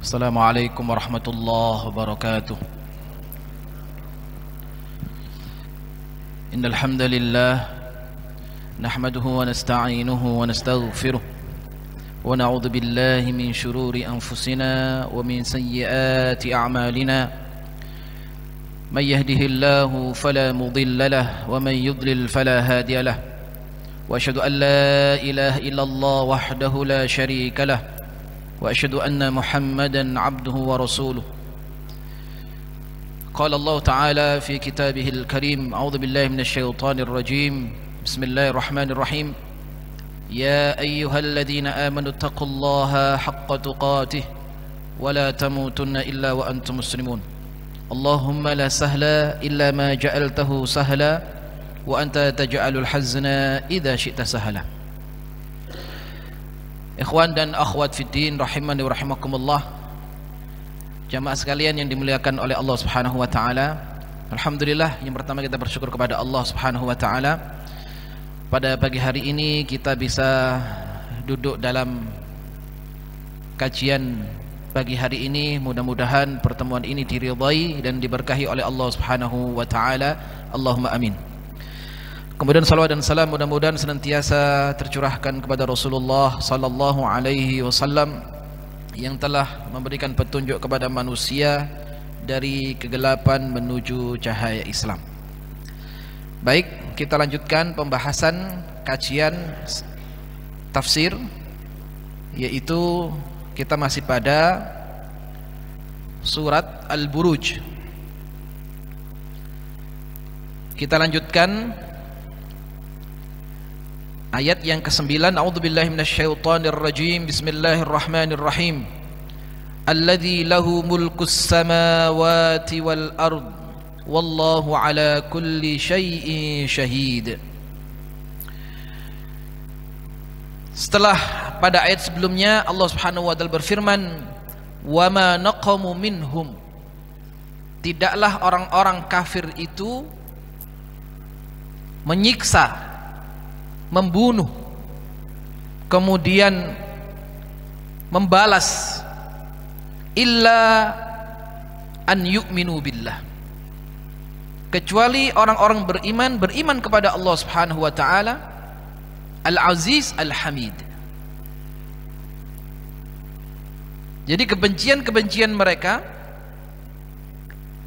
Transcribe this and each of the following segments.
Assalamualaikum warahmatullahi wabarakatuh. Innal hamdalillah nahmaduhu wa nasta'inuhu wa nastaghfiruh wa na'udzu billahi min shururi anfusina wa min sayyiati a'malina. May yahdihillahu fala mudilla lahu wa may yudlil fala hadiya lahu. Wa asyhadu an la ilaha illallah wahdahu la syarika lahu. وأشهد أن محمدا عبده ورسوله. قال الله تعالى في كتابه الكريم: أعوذ بالله من الشيطان الرجيم. بسم الله الرحمن الرحيم. يا أيها الذين آمنوا اتقوا الله حق تقاته ولا تموتن إلا وأنتم مسلمون. اللهم لا سهل إلا ما جعلته سهلا وأنت تجعل الحزن إذا شئت سهلا. Ikhwan dan akhwat fiddin rahimani wa rahimakumullah, jamaah sekalian yang dimuliakan oleh Allah Subhanahu wa taala. Alhamdulillah, yang pertama kita bersyukur kepada Allah Subhanahu wa taala. Pada pagi hari ini kita bisa duduk dalam kajian pagi hari ini. Mudah-mudahan pertemuan ini diridhai dan diberkahi oleh Allah Subhanahu wa taala. Allahumma amin. Kemudian salawat dan salam mudah-mudahan senantiasa tercurahkan kepada Rasulullah sallallahu alaihi wasallam yang telah memberikan petunjuk kepada manusia dari kegelapan menuju cahaya Islam. Baik, kita lanjutkan pembahasan kajian tafsir, yaitu kita masih pada surat Al-Buruj. Kita lanjutkan ayat yang ke-9. A'udzubillahi minasyaitonir rajim. Bismillahirrahmanirrahim. Alladzi lahu mulkus samawati wal ard wallahu ala kulli syai'in syahid. Setelah pada ayat sebelumnya Allah Subhanahu wa taala berfirman, "Wa ma naqamu minhum." Tidaklah orang-orang kafir itu menyiksa, membunuh, kemudian membalas, illa an yu'minu billah, kecuali orang-orang beriman kepada Allah Subhanahu wa taala Al-Aziz Al-Hamid. Jadi kebencian mereka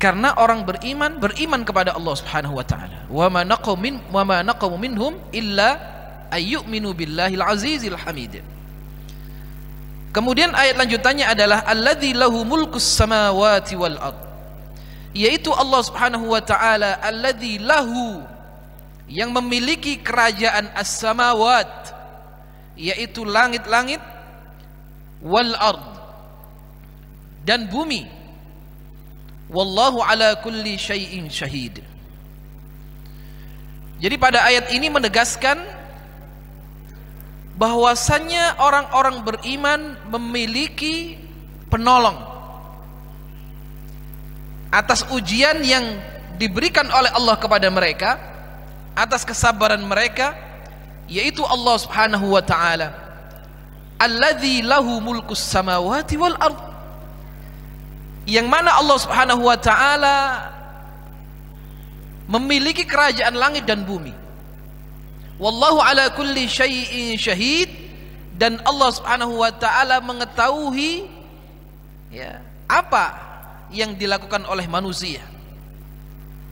karena orang beriman kepada Allah Subhanahu wa taala. Wa ma naqamu minhum illa ayyuminu billahil azizil hamid. Kemudian ayat lanjutannya adalah alladzi lahu mulkus samawati wal ard, yaitu Allah Subhanahu wa taala alladzi lahu, yang memiliki kerajaan as-samawat, yaitu langit-langit, wal ard, dan bumi. Wallahu ala kulli syai'in syahid. Jadi pada ayat ini menegaskan bahwasannya orang-orang beriman memiliki penolong atas ujian yang diberikan oleh Allah kepada mereka, atas kesabaran mereka, yaitu Allah Subhanahu wa taala alladzi lahu mulkus samawati wal ard, yang mana Allah Subhanahu wa taala memiliki kerajaan langit dan bumi. Wallahu ala kulli syai'in syahid, dan Allah Subhanahu wa taala mengetahui apa yang dilakukan oleh manusia,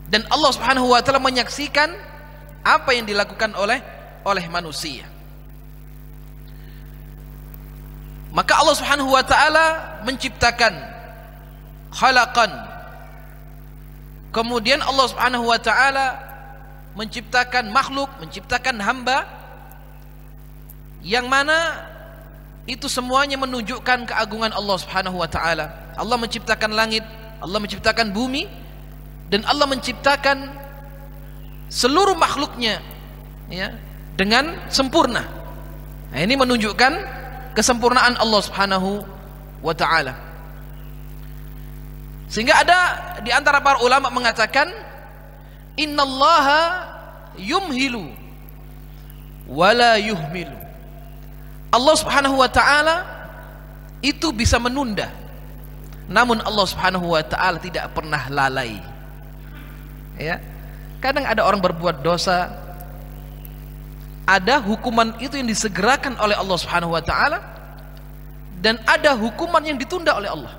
dan Allah Subhanahu wa taala menyaksikan apa yang dilakukan oleh manusia. Maka Allah Subhanahu wa taala menciptakan, khalaqan, kemudian Allah Subhanahu wa taala menciptakan makhluk, menciptakan hamba, yang mana itu semuanya menunjukkan keagungan Allah Subhanahu wa taala. Allah menciptakan langit, Allah menciptakan bumi, dan Allah menciptakan seluruh makhluknya dengan sempurna. Nah, ini menunjukkan kesempurnaan Allah Subhanahu wa taala. Sehingga ada di antara para ulama mengatakan, innallaha yumhilu wala yuhmilu. Allah Subhanahu wa taala itu bisa menunda Namun Allah Subhanahu wa taala tidak pernah lalai. Ya. Kadang ada orang berbuat dosa, ada hukuman itu yang disegerakan oleh Allah Subhanahu wa taala, dan ada hukuman yang ditunda oleh Allah.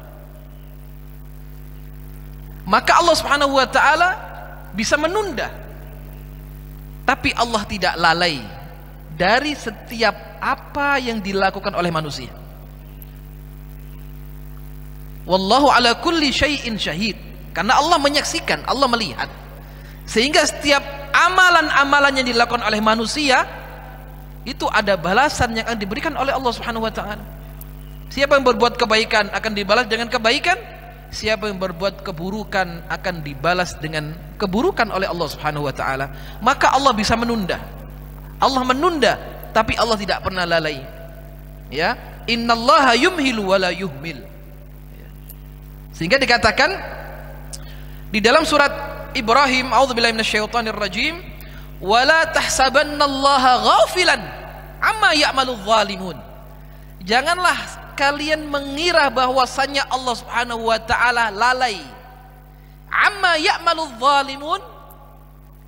Maka Allah Subhanahu wa taala bisa menunda, tapi Allah tidak lalai dari setiap apa yang dilakukan oleh manusia. Wallahu ala kulli syai'in syahid. Karena Allah menyaksikan, Allah melihat. Sehingga setiap amalan-amalan yang dilakukan oleh manusia itu ada balasan yang akan diberikan oleh Allah Subhanahu wa taala. Siapa yang berbuat kebaikan akan dibalas dengan kebaikan, siapa yang berbuat keburukan akan dibalas dengan keburukan oleh Allah Subhanahu wa taala. Maka Allah bisa menunda. Allah menunda, tapi Allah tidak pernah lalai. Ya, innallaha yumhilu wa la yuhmil. Sehingga dikatakan di dalam surat Ibrahim, a'udzubillahi minasyaitonir rajim, wala tahsabannallaha ghafilan amma ya'maludz zalimun. Janganlah kalian mengira bahwasanya Allah Subhanahu wa taala lalai amma ya'maludz zalimun,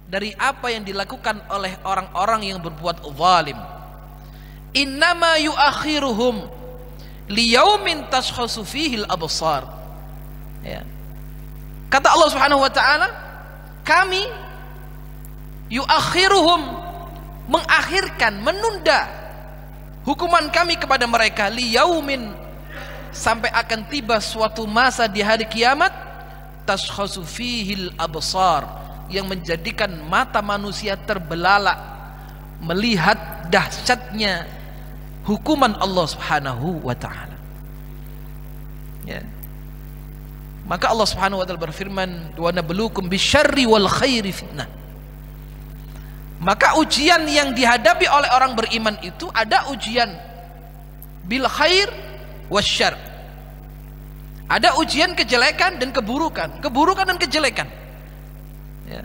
dari apa yang dilakukan oleh orang-orang yang berbuat zalim. Innama yuakhiruhum liyaumin tashkhasu fihi al-absar. Ya. Kata Allah Subhanahu wa taala, kami yuakhiruhum, mengakhirkan, menunda hukuman kami kepada mereka, liyaumin, sampai akan tiba suatu masa di hari kiamat, tashkhasu fihil absar, yang menjadikan mata manusia terbelalak melihat dahsyatnya hukuman Allah Subhanahu wa taala. Ya. Maka Allah Subhanahu wa taala berfirman, wa nabluukum bisyarri wal khairi fitnah. Maka ujian yang dihadapi oleh orang beriman itu ada ujian bil khair wasyarr. Ada ujian kejelekan dan keburukan, keburukan dan kejelekan. Ya.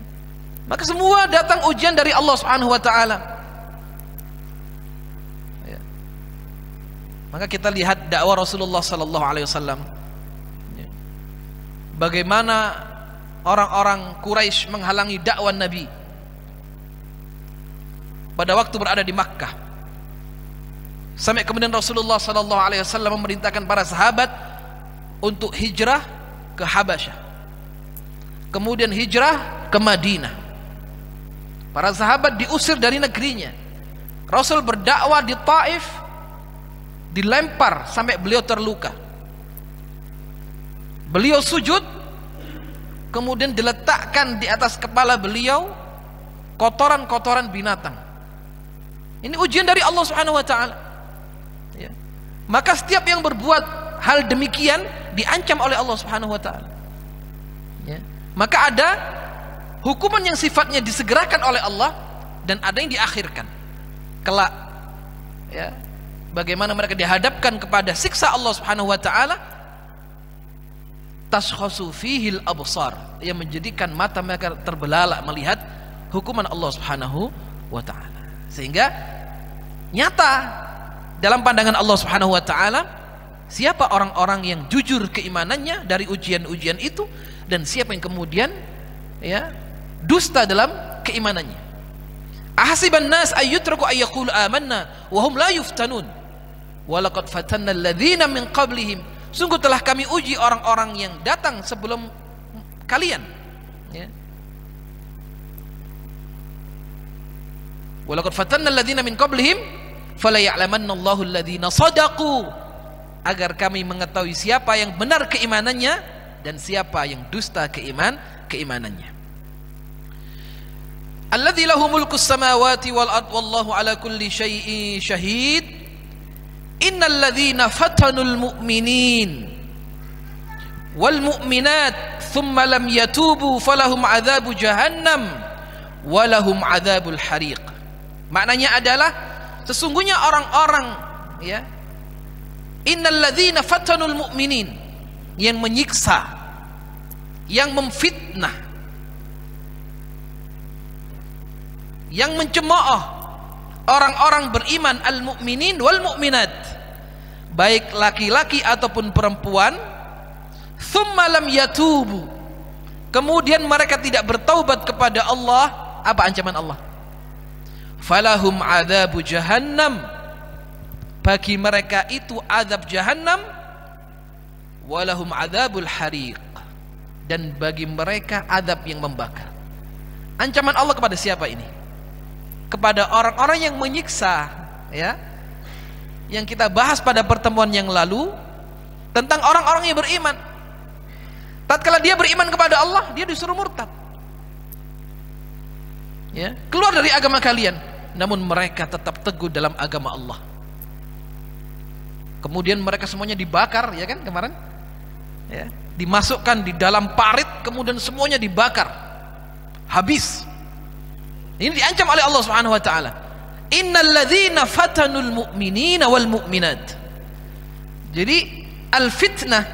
Maka semua datang ujian dari Allah Subhanahu wa taala. Ya. Maka kita lihat dakwah Rasulullah sallallahu alaihi wasallam. Bagaimana orang-orang Quraisy menghalangi dakwah Nabi pada waktu berada di Makkah, sampai kemudian Rasulullah sallallahu alaihi wasallam memerintahkan para sahabat untuk hijrah ke Habasyah, kemudian hijrah ke Madinah. Para sahabat diusir dari negerinya. Rasul berdakwah di Taif, dilempar sampai beliau terluka. Beliau sujud, kemudian diletakkan di atas kepala beliau kotoran-kotoran binatang. Ini ujian dari Allah Subhanahu wa taala. Ya. Maka setiap yang berbuat hal demikian diancam oleh Allah Subhanahu wa taala. Ya. Maka ada hukuman yang sifatnya disegerakan oleh Allah dan ada yang diakhirkan. Kelak, ya, bagaimana mereka dihadapkan kepada siksa Allah Subhanahu wa taala, tashkhasu fihil absar, yang menjadikan mata mereka terbelalak melihat hukuman Allah Subhanahu wa taala. Sehingga nyata dalam pandangan Allah Subhanahu wa taala siapa orang-orang yang jujur keimanannya dari ujian-ujian itu, dan siapa yang kemudian ya dusta dalam keimanannya. Ahasiban nas ayyutraku ayyaqulu amanna wa hum la yuftanun wa laqad fatanna alladhina min qablihim. Sungguh telah kami uji orang-orang yang datang sebelum kalian. Ya. Walaqad fatanna alladhina min qablihim fala ya'lamanna Allahu alladhina shadaqu, agar kami mengetahui siapa yang benar keimanannya dan siapa yang dusta keimanannya. Alladzi lahu mulkus samawati wal ard wallahu ala kulli syai'in syahid. Innal ladzina fatanul mu'minin wal mu'minat thumma lam yatubu falahum adzabu jahannam walahum adzabul hariq. Maknanya adalah sesungguhnya orang-orang, ya, innal ladzina fatanul mu'minin, yang menyiksa, yang memfitnah, yang mencemooh orang-orang beriman, al-mu'minin wal mu'minat, baik laki-laki ataupun perempuan, thumma lam yatubu, kemudian mereka tidak bertaubat kepada Allah, apa ancaman Allah? Falahum adzabu jahannam, bagi mereka itu azab jahannam, walahum adzabul hariq, dan bagi mereka azab yang membakar. Ancaman Allah kepada siapa ini? Kepada orang-orang yang menyiksa, ya, yang kita bahas pada pertemuan yang lalu tentang orang-orang yang beriman. Tatkala dia beriman kepada Allah, dia disuruh murtad, ya, keluar dari agama kalian, namun mereka tetap teguh dalam agama Allah. Kemudian mereka semuanya dibakar, ya kan kemarin, ya, dimasukkan di dalam parit, kemudian semuanya dibakar habis. Ini diancam oleh Allah Subhanahu wa taala. Innal ladzina fatanul mu'minina wal mu'minat. Jadi al-fitnah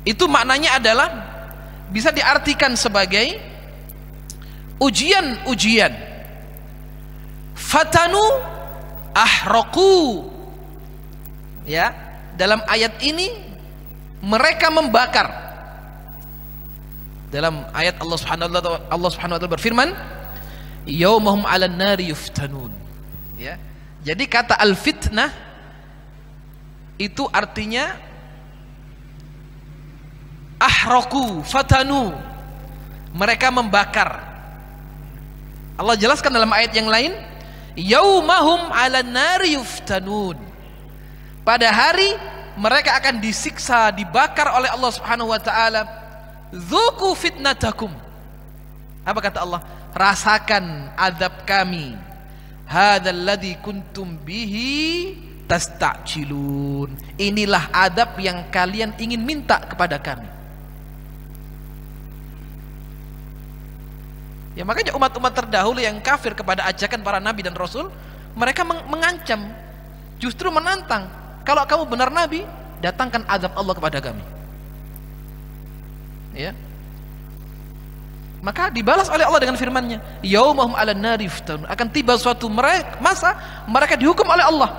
itu maknanya adalah bisa diartikan sebagai ujian-ujian. Fatanu ahraqu, ya, dalam ayat ini mereka membakar. Dalam ayat Allah Subhanahu wa taala berfirman, yaumahum 'alan nari yuftanun, ya. Jadi kata al-fitnah itu artinya ahraqu, fatanu, mereka membakar. Allah jelaskan dalam ayat yang lain, yaumahum 'alan nari yuftanun, pada hari mereka akan disiksa, dibakar oleh Allah Subhanahu wa taala. Dzuqu fitnatakum, apa kata Allah? Rasakan azab kami. Hadzal ladzi kuntum bihi tasta'jilun, inilah azab yang kalian ingin minta kepada kami. Ya, makanya umat-umat terdahulu yang kafir kepada ajakan para nabi dan rasul, mereka mengancam, justru menantang, kalau kamu benar nabi, datangkan azab Allah kepada kami. Ya. Maka dibalas oleh Allah dengan firman-Nya, yaumahum 'alan nari yuftanun, akan tiba suatu masa mereka dihukum oleh Allah.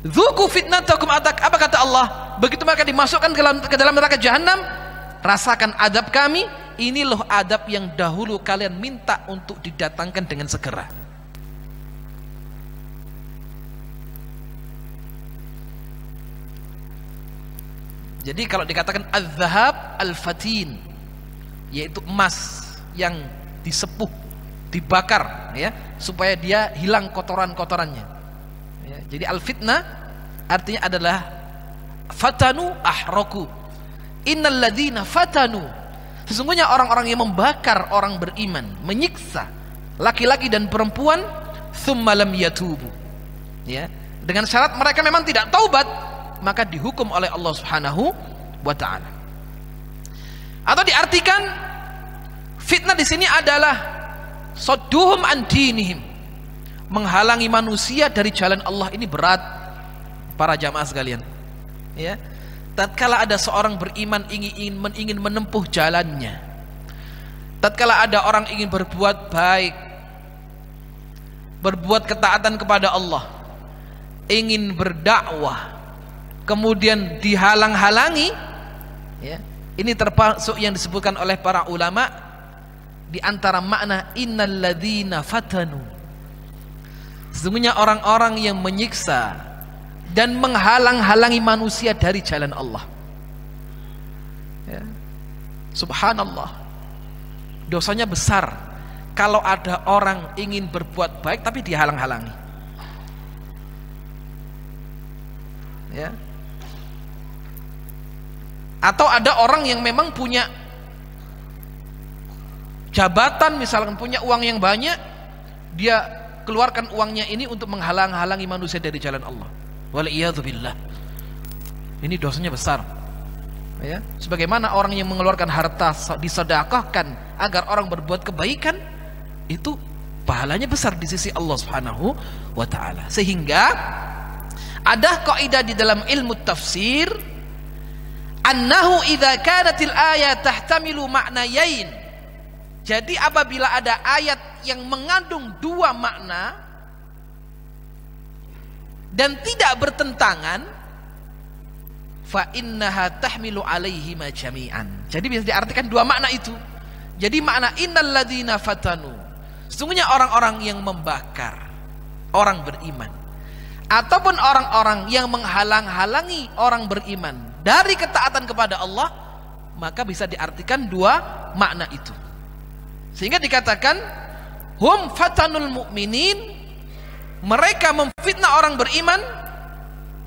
Dzuqu fitnatakum, apa kata Allah? Begitu mereka dimasukkan ke dalam neraka jahanam, rasakan azab kami. Ini loh adab yang dahulu kalian minta untuk didatangkan dengan segera. Jadi kalau dikatakan az-zahab al-fatin, yaitu emas yang disepuh, dibakar, ya, supaya dia hilang kotoran-kotorannya, ya. Jadi al-fitnah artinya adalah fatanu ahraqu, innal ladzina fatanu, sesungguhnya orang-orang yang membakar orang beriman, menyiksa laki-laki dan perempuan, tsumma lam yatubu, ya, dengan syarat mereka memang tidak taubat, maka dihukum oleh Allah Subhanahu wa taala. Atau diartikan fitnah di sini adalah sadduhum an dinihim, menghalangi manusia dari jalan Allah. Ini berat para jamaah sekalian, ya. Tatkala ada seorang beriman ingin menempuh jalannya, tatkala ada orang ingin berbuat baik, berbuat ketaatan kepada Allah, ingin berdakwah, kemudian dihalang-halangi, ya, ini termasuk yang disebutkan oleh para ulama di antara makna innal ladzina fatanu, sesungguhnya orang-orang yang menyiksa dan menghalang-halangi manusia dari jalan Allah, ya. Subhanallah, dosanya besar kalau ada orang ingin berbuat baik tapi dihalang-halangi, ya. Atau ada orang yang memang punya jabatan, misalkan punya uang yang banyak, dia keluarkan uangnya ini untuk menghalang-halangi manusia dari jalan Allah. Waliyadzubillah, ini dosanya besar, ya. Sebagaimana orang yang mengeluarkan harta disedekahkan agar orang berbuat kebaikan, itu pahalanya besar di sisi Allah Subhanahu wa taala. Sehingga ada kaidah di dalam ilmu tafsir, annahu idza kanatil ayat tahtamilu ma'nayain. Jadi apabila ada ayat yang mengandung dua makna dan tidak bertentangan, fa innaha tahmilu alaihi ma jami'an. Jadi bisa diartikan dua makna itu. Jadi makna innal ladzina fatanu, sesungguhnya orang-orang yang membakar orang beriman, ataupun orang-orang yang menghalang-halangi orang beriman dari ketaatan kepada Allah, maka bisa diartikan dua makna itu. Sehingga dikatakan hum fatanul mu'minin, mereka memfitnah orang beriman.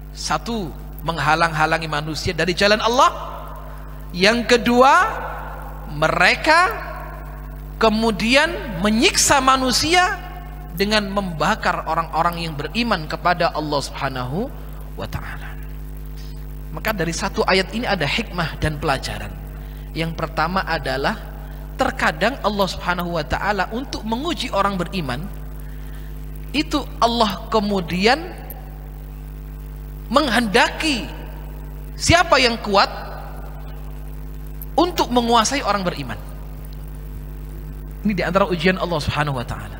Satu, menghalang-halangi manusia dari jalan Allah. Yang kedua, mereka kemudian menyiksa manusia dengan membakar orang-orang yang beriman kepada Allah Subhanahu wa ta'ala. Maka dari satu ayat ini ada hikmah dan pelajaran. Yang pertama adalah terkadang Allah Subhanahu wa ta'ala untuk menguji orang beriman, itu Allah kemudian menghendaki siapa yang kuat untuk menguasai orang beriman. Ini di antara ujian Allah Subhanahu wa ta'ala.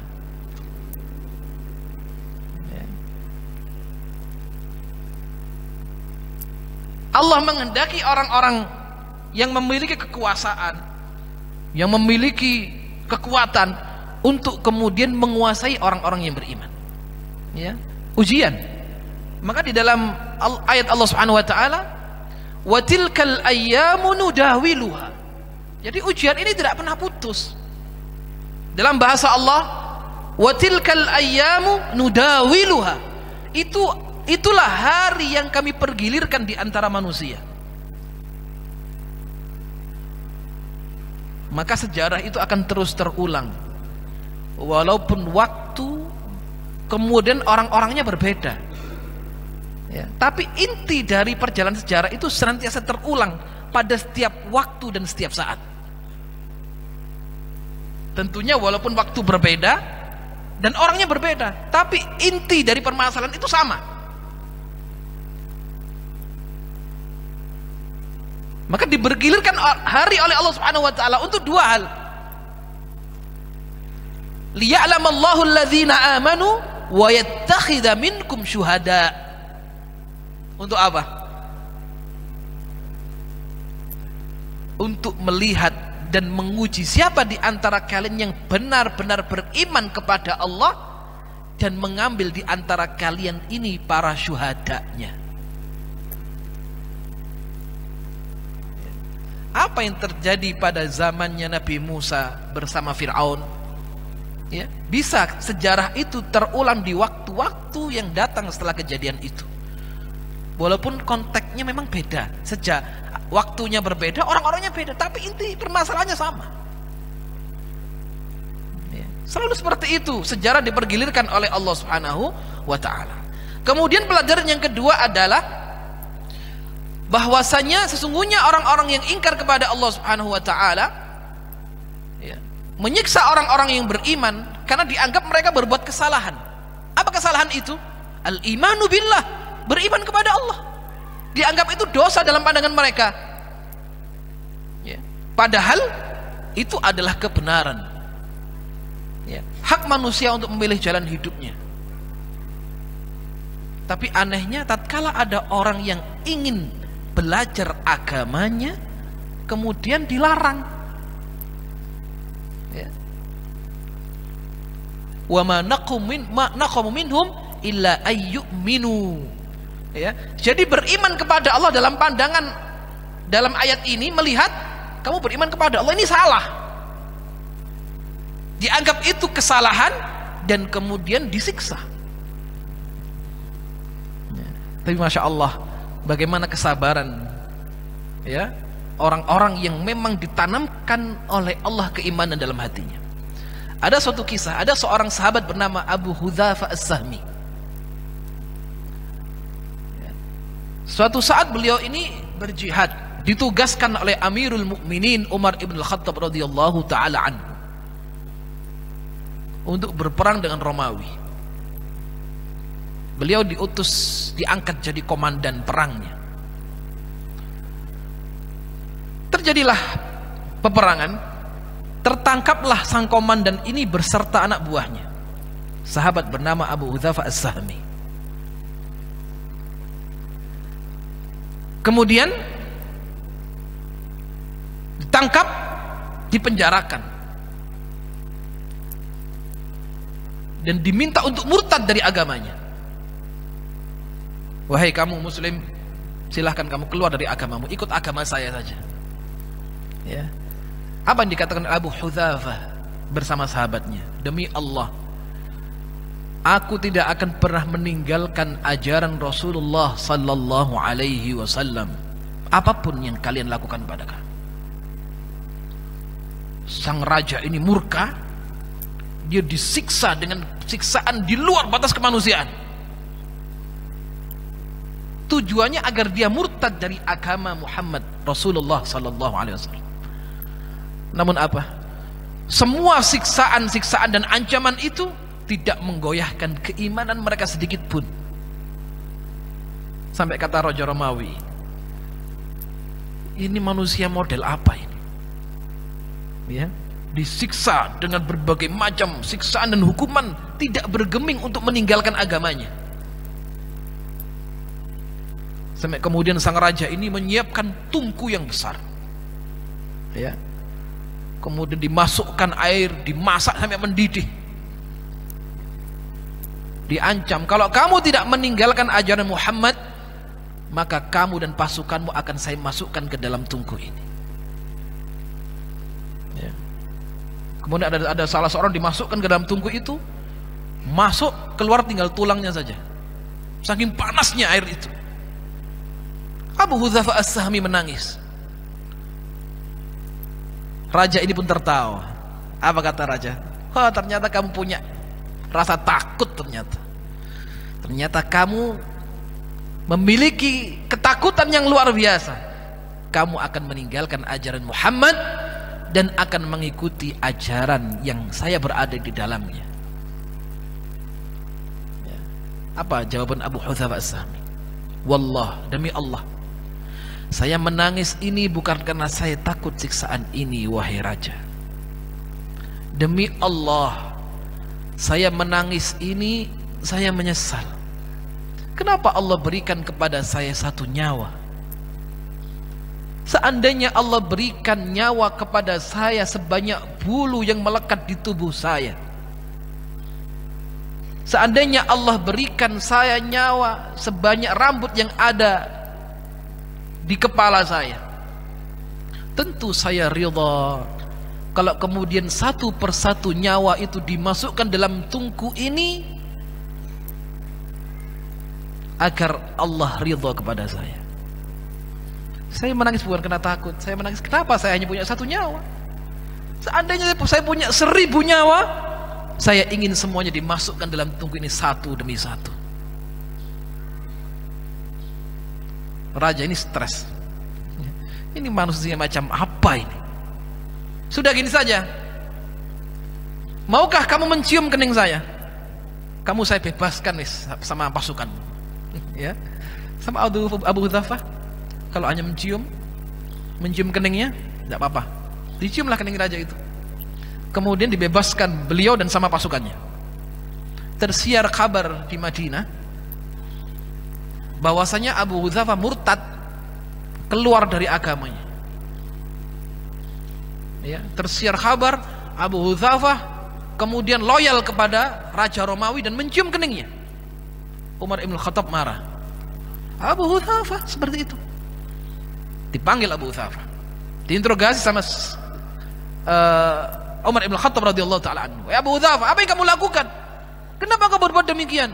Allah menghendaki orang-orang yang memiliki kekuasaan, yang memiliki kekuatan, untuk kemudian menguasai orang-orang yang beriman. Ya, ujian. Maka di dalam ayat Allah Subhanahu wa taala, "Wa tilkal ayyamu nudawiluha." Jadi ujian ini tidak pernah putus. Dalam bahasa Allah, "Wa tilkal ayyamu nudawiluha." Itulah hari yang kami pergilirkan di antara manusia. Maka sejarah itu akan terus terulang, walaupun waktu kemudian orang-orangnya berbeda, ya, tapi inti dari perjalanan sejarah itu senantiasa terulang pada setiap waktu dan setiap saat. Tentunya walaupun waktu berbeda dan orangnya berbeda, tapi inti dari permasalahan itu sama. Maka dibergilirkan hari oleh Allah Subhanahu wa taala untuk dua hal. Liya'lamallahu alladzina amanu wa yattakhidha minkum syuhada. Untuk apa? Untuk melihat dan menguji siapa di antara kalian yang benar-benar beriman kepada Allah dan mengambil di antara kalian ini para syuhadanya. Apa yang terjadi pada zamannya Nabi Musa bersama Fir'aun, ya, bisa sejarah itu terulang di waktu-waktu yang datang setelah kejadian itu. Walaupun konteksnya memang beda, sejak waktunya berbeda, orang-orangnya beda, tapi inti permasalahannya sama. Ya, selalu seperti itu sejarah dipergilirkan oleh Allah Subhanahu wa ta'ala. Kemudian pelajaran yang kedua adalah bahwasanya sesungguhnya orang-orang yang ingkar kepada Allah Subhanahu wa ta'ala, ya, menyiksa orang-orang yang beriman karena dianggap mereka berbuat kesalahan. Apa kesalahan itu? Al-imanu billah, beriman kepada Allah. Dianggap itu dosa dalam pandangan mereka, ya, padahal itu adalah kebenaran, ya, hak manusia untuk memilih jalan hidupnya. Tapi anehnya tatkala ada orang yang ingin belajar agamanya kemudian dilarang, ya. Wa ma naqamu minhum illa ayyuminu, ya. Jadi beriman kepada Allah dalam pandangan dalam ayat ini melihat kamu beriman kepada Allah ini salah, dianggap itu kesalahan dan kemudian disiksa, ya. Tapi Masya Allah, bagaimana kesabaran, ya, orang-orang yang memang ditanamkan oleh Allah keimanan dalam hatinya. Ada suatu kisah, ada seorang sahabat bernama Abu Hudzafah As-Sahmi. Suatu saat beliau ini berjihad, ditugaskan oleh Amirul Mukminin Umar ibn Al-Khattab radhiyallahu taala anhu untuk berperang dengan Romawi. Beliau diutus, diangkat jadi komandan perangnya. Terjadilah peperangan, tertangkaplah sang komandan ini berserta anak buahnya, sahabat bernama Abu Hudzafah As-Sahmi. kemudian ditangkap, dipenjarakan, dan diminta untuk murtad dari agamanya. Wahai kamu muslim, silahkan kamu keluar dari agamamu, ikut agama saya saja. Ya. Apa yang dikatakan Abu Hudzafah bersama sahabatnya? Demi Allah, aku tidak akan pernah meninggalkan ajaran Rasulullah sallallahu alaihi wasallam, apapun yang kalian lakukan pada kami. Sang raja ini murka, dia disiksa dengan siksaan di luar batas kemanusiaan. Tujuannya agar dia murtad dari agama Muhammad Rasulullah sallallahu alaihi wasallam. Namun apa? Semua siksaan-siksaan dan ancaman itu tidak menggoyahkan keimanan mereka sedikit pun. Sampai kata Raja Romawi, ini manusia model apa ini? Ya, disiksa dengan berbagai macam siksaan dan hukuman, tidak bergeming untuk meninggalkan agamanya. Sampai kemudian sang raja ini menyiapkan tungku yang besar, ya, kemudian dimasukkan air, dimasak sampai mendidih, diancam, kalau kamu tidak meninggalkan ajaran Muhammad, maka kamu dan pasukanmu akan saya masukkan ke dalam tungku ini. Ya. Kemudian ada salah seorang dimasukkan ke dalam tungku itu, masuk keluar tinggal tulangnya saja, saking panasnya air itu. Abu Hudzafah As-Sahmi menangis. Raja ini pun tertawa. Apa kata raja? Oh, ternyata kamu punya rasa takut. Ternyata kamu memiliki ketakutan yang luar biasa. Kamu akan meninggalkan ajaran Muhammad dan akan mengikuti ajaran yang saya berada di dalamnya. Ya. Apa jawaban Abu Hudzafah As-Sahmi? Wallah, demi Allah, saya menangis ini bukan karena saya takut siksaan ini, wahai raja. Demi Allah, saya menangis ini, saya menyesal. Kenapa Allah berikan kepada saya satu nyawa? Seandainya Allah berikan nyawa kepada saya sebanyak bulu yang melekat di tubuh saya, seandainya Allah berikan saya nyawa sebanyak rambut yang ada di kepala saya, tentu saya ridha kalau kemudian satu persatu nyawa itu dimasukkan dalam tungku ini agar Allah ridha kepada saya. Saya menangis bukan karena takut, saya menangis kenapa saya hanya punya satu nyawa. Seandainya saya punya 1000 nyawa, saya ingin semuanya dimasukkan dalam tungku ini satu demi satu. Raja ini stres. Ini manusia macam apa ini? Sudah gini saja, maukah kamu mencium kening saya? Kamu saya bebaskan nih sama pasukan. Ya, sama Abu Hudzafah, kalau hanya mencium keningnya, tidak apa-apa. Diciumlah kening raja itu. Kemudian dibebaskan beliau dan sama pasukannya. Tersiar kabar di Madinah bahwasanya Abu Hudzafah murtad, keluar dari agamanya. Ya, tersiar kabar Abu Hudzafah kemudian loyal kepada Raja Romawi dan mencium keningnya. Umar Ibn Khattab marah. Abu Hudzafah seperti itu. Dipanggil Abu Hudzafah, diinterogasi sama Umar Ibn Khattab radhiyallahu taala anhu. Ya Abu Hudzafah, apa yang kamu lakukan? Kenapa kau berbuat demikian?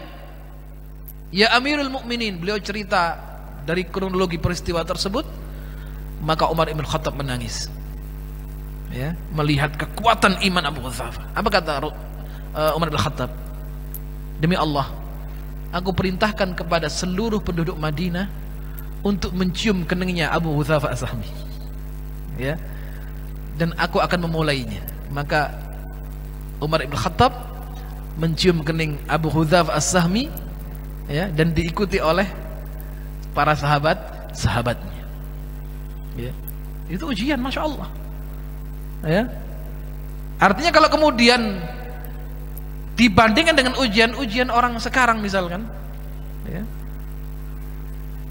Ya Amirul Mukminin, beliau cerita dari kronologi peristiwa tersebut. Maka Umar Ibn Khattab menangis, ya, melihat kekuatan iman Abu Hudzafah. Apa kata Umar Ibn Khattab? Demi Allah, aku perintahkan kepada seluruh penduduk Madinah untuk mencium keningnya Abu Hudzafah As-Sahmi, ya, dan aku akan memulainya. Maka Umar Ibn Khattab mencium kening Abu Hudzafah As-Sahmi, ya, dan diikuti oleh para sahabatnya. Ya, itu ujian, masya Allah. Ya, artinya kalau kemudian dibandingkan dengan ujian orang sekarang misalkan, ya,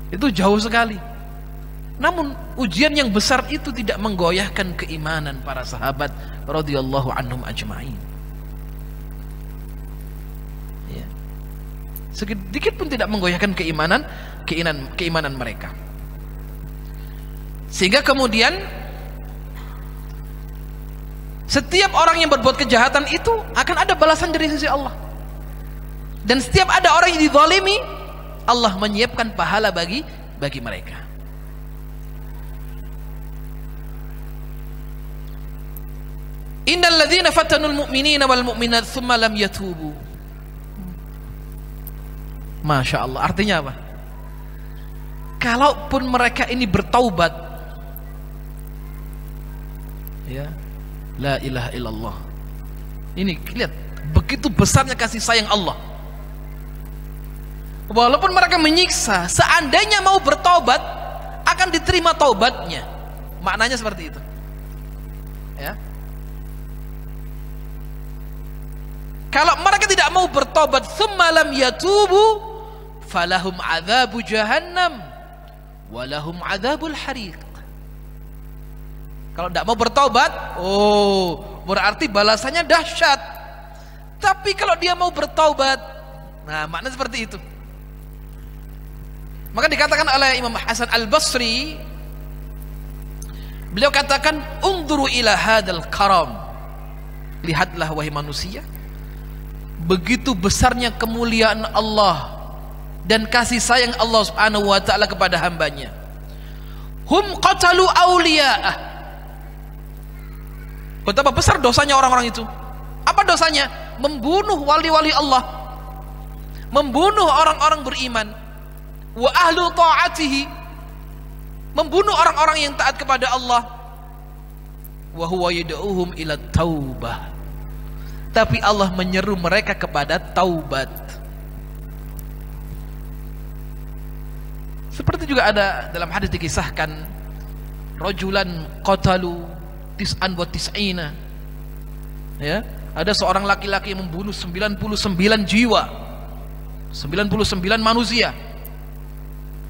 itu jauh sekali. Namun ujian yang besar itu tidak menggoyahkan keimanan para sahabat radhiyallahu anhum ajma'in. Ya. Sedikit pun tidak menggoyahkan keimanan mereka. Sehingga kemudian setiap orang yang berbuat kejahatan itu akan ada balasan dari sisi Allah. Dan setiap ada orang yang dizalimi, Allah menyiapkan pahala bagi mereka. Innal ladzina fatanul mu'minina wal mu'minat tsumma lam yatubu. Masya Allah, artinya apa? Kalaupun mereka ini bertaubat, ya, la ilaha illallah. Ini lihat, begitu besarnya kasih sayang Allah. Walaupun mereka menyiksa, seandainya mau bertaubat, akan diterima taubatnya. Maknanya seperti itu. Ya. Kalau mereka tidak mau bertobat, tsumma lam yatubu, falahum adzabu jahannam walahum adzabul hariq. Kalau tidak mau bertobat, berarti balasannya dahsyat. Tapi kalau dia mau bertobat, nah makna seperti itu. Maka dikatakan oleh Imam Hasan Al-Basri, beliau katakan, "Unzuru ila hadzal karam." Lihatlah wahai manusia, begitu besarnya kemuliaan Allah dan kasih sayang Allah Subhanahu wa taala kepada hambanya. Hum qatalu awliya'ah. Betapa besar dosanya orang-orang itu. Apa dosanya? Membunuh wali-wali Allah, membunuh orang-orang beriman. Wa ahlu ta'atihi, membunuh orang-orang yang taat kepada Allah. Wa huwa yad'uhum ila taubah, tapi Allah menyeru mereka kepada taubat. Seperti juga ada dalam hadis dikisahkan, rajulan qatalu tis'an wa tis'ina. Ya, ada seorang laki-laki yang membunuh 99 jiwa, 99 manusia.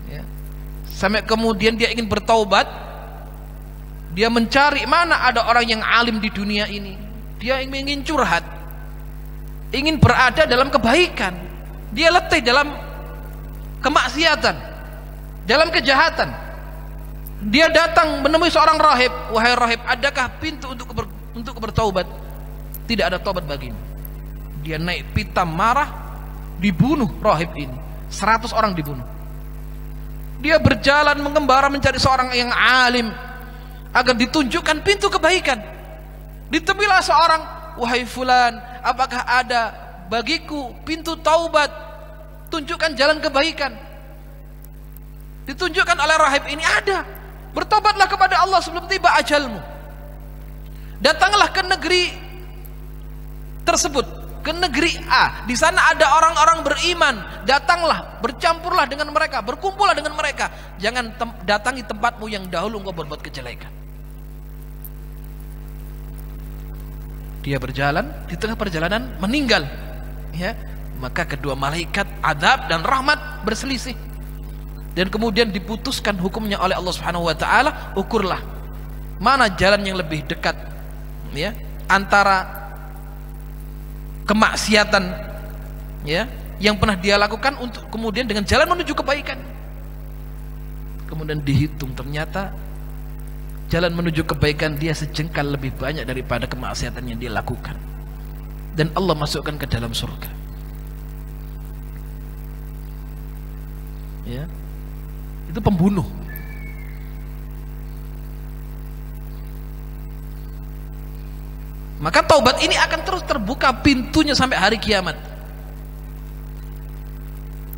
Ya. Sampai kemudian dia ingin bertaubat, dia mencari mana ada orang yang alim di dunia ini. Dia ingin curhat, ingin berada dalam kebaikan. Dia letih dalam kemaksiatan, dalam kejahatan. Dia datang menemui seorang rahib. Wahai rahib, adakah pintu untuk bertaubat? Tidak ada taubat bagimu. Dia naik pitam marah, dibunuh rahib ini. 100 orang dibunuh. Dia berjalan mengembara mencari seorang yang alim agar ditunjukkan pintu kebaikan. Ditemuilah seorang, wahai fulan, apakah ada bagiku pintu taubat? Tunjukkan jalan kebaikan. Ditunjukkan oleh rahib ini, ada. Bertobatlah kepada Allah sebelum tiba ajalmu. Datanglah ke negeri tersebut, ke negeri A. Di sana ada orang-orang beriman. Datanglah, bercampurlah dengan mereka, berkumpullah dengan mereka. Jangan datangi tempatmu yang dahulu engkau berbuat kejelekan. Dia berjalan, di tengah perjalanan meninggal. Ya, maka kedua malaikat azab dan rahmat berselisih. Dan kemudian diputuskan hukumnya oleh Allah Subhanahu wa taala. Ukurlah mana jalan yang lebih dekat, ya, antara kemaksiatan, ya, yang pernah dia lakukan untuk kemudian dengan jalan menuju kebaikan. Kemudian dihitung, ternyata jalan menuju kebaikan dia sejengkal lebih banyak daripada kemaksiatan yang dia lakukan. Dan Allah masukkan ke dalam surga. Ya. Itu pembunuh. Maka taubat ini akan terus terbuka pintunya sampai hari kiamat.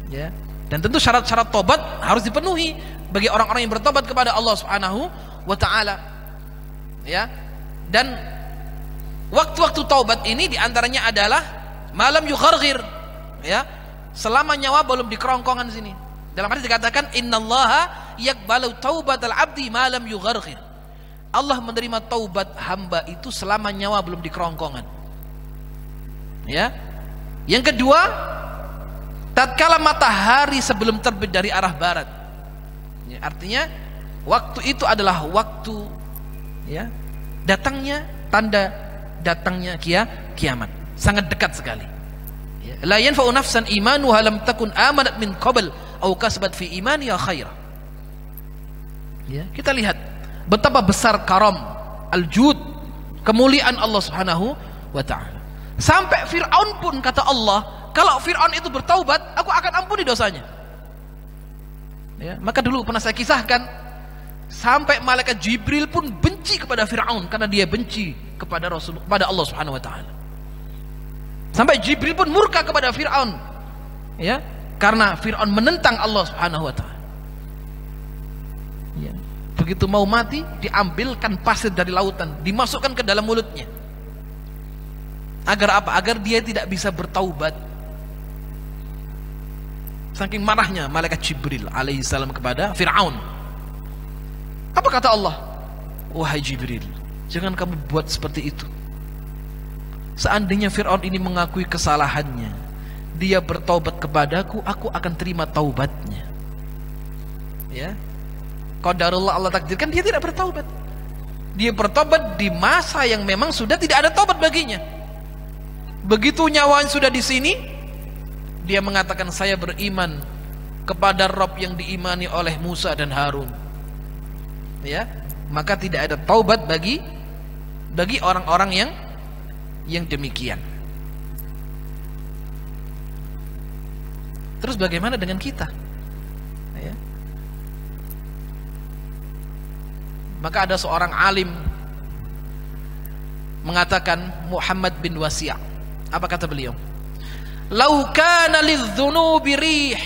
Ya. Dan tentu syarat-syarat taubat harus dipenuhi bagi orang-orang yang bertobat kepada Allah Subhanahu wa taala. Ya. Dan waktu-waktu taubat ini diantaranya adalah malam yugharghir, ya, selama nyawa belum di kerongkongan sini. Dalam hadis dikatakan, innallaha yaqbalu taubatal abdi ma lam yugharghir. Allah menerima taubat hamba itu selama nyawa belum di kerongkongan. Ya. Yang kedua, tatkala matahari sebelum terbit dari arah barat. Ya, artinya Waktu itu adalah waktu ya datangnya, tanda datangnya kiamat. Sangat dekat sekali. Ya. La yanfa'u nafsan imanuha lam takun amanat min qabl aw kasabat fi imaniha khaira. Ya, kita lihat betapa besar karam, al-jud, kemuliaan Allah Subhanahu wa taala. Sampai Firaun pun kata Allah, kalau Firaun itu bertaubat, aku akan ampuni dosanya. Ya, maka dulu pernah saya kisahkan, sampai malaikat Jibril pun benci kepada Firaun karena dia benci kepada kepada Allah Subhanahu wa taala. Sampai Jibril pun murka kepada Firaun. Ya, karena Firaun menentang Allah Subhanahu wa taala. Ya. Begitu mau mati, diambilkan pasir dari lautan, dimasukkan ke dalam mulutnya. Agar apa? Agar dia tidak bisa bertaubat. Saking marahnya malaikat Jibril alaihissalam kepada Firaun. Apa kata Allah? Wahai Jibril, jangan kamu buat seperti itu. Seandainya Fir'aun ini mengakui kesalahannya, dia bertaubat kepadaku, aku akan terima taubatnya. Ya, qadarullah, Allah takdirkan dia tidak bertaubat. Dia bertaubat di masa yang memang sudah tidak ada taubat baginya. Begitu nyawanya sudah di sini, dia mengatakan, saya beriman kepada Rabb yang diimani oleh Musa dan Harun. Ya, maka tidak ada taubat bagi orang-orang yang demikian. Terus bagaimana dengan kita? Ya. Maka ada seorang alim mengatakan, Muhammad bin Wasi'. Apa kata beliau? Lau kana lidzunubi rih.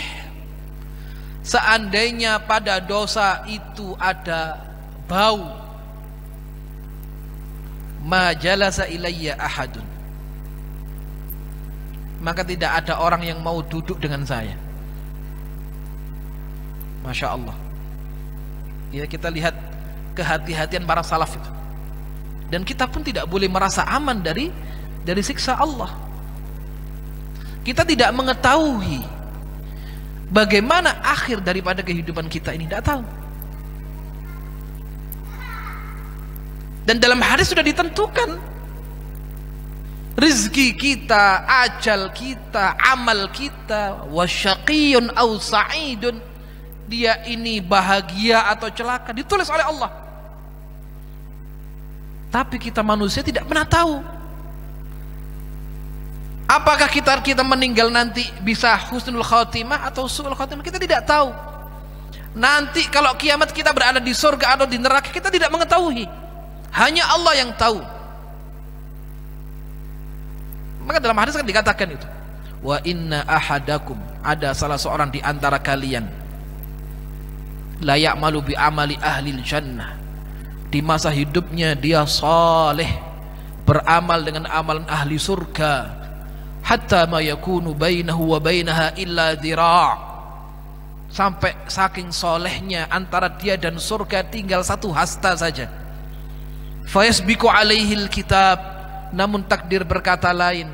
Seandainya pada dosa itu ada bau, ma jalasa ilayya ahadun, maka tidak ada orang yang mau duduk dengan saya. Masya Allah. Ya, kita lihat kehati-hatian para salaf itu. Dan kita pun tidak boleh merasa aman dari siksa Allah. Kita tidak mengetahui bagaimana akhir daripada kehidupan kita ini, tidak tahu. Dan dalam hadis sudah ditentukan rezeki kita, ajal kita, amal kita, wasyaqiyun aw sa'idun, dia ini bahagia atau celaka, ditulis oleh Allah. Tapi kita manusia tidak pernah tahu apakah kita meninggal nanti bisa husnul khatimah atau su'ul khatimah. Kita tidak tahu. Nanti kalau kiamat kita berada di surga atau di neraka, kita tidak mengetahui. Hanya Allah yang tahu. Maka dalam hadis kan dikatakan itu, wa inna ahadakum, ada salah seorang di antara kalian, la ya'malu bi amali ahlil jannah, di masa hidupnya dia saleh, beramal dengan amalan ahli surga, hatta ma yakunu bainahu wa bainaha illa dhira', sampai saking solehnya antara dia dan surga tinggal satu hasta saja. Fayasbiqu alaihil kitab, namun takdir berkata lain.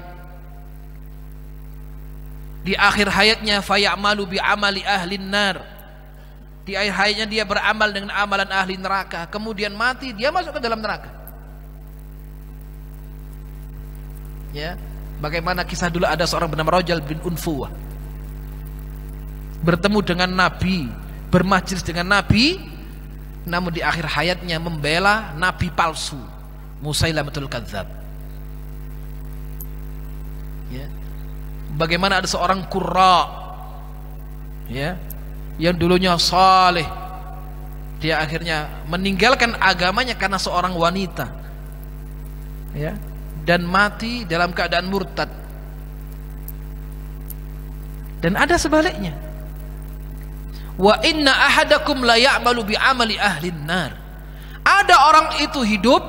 Di akhir hayatnya fayamalu bi amali ahlin nar, di akhir hayatnya dia beramal dengan amalan ahli neraka, kemudian mati dia masuk ke dalam neraka. Ya, bagaimana kisah dulu ada seorang bernama Rajal bin Unfuwah, bertemu dengan Nabi, bermajlis dengan Nabi, namun di akhir hayatnya membela nabi palsu Musailamatul Kadzdzab. Ya. Bagaimana ada seorang qurra, ya, yang dulunya saleh, dia akhirnya meninggalkan agamanya karena seorang wanita, ya, dan mati dalam keadaan murtad. Dan ada sebaliknya, wa inna ahadakum la ya'malu bi amali ahlin nar, ada orang itu hidup,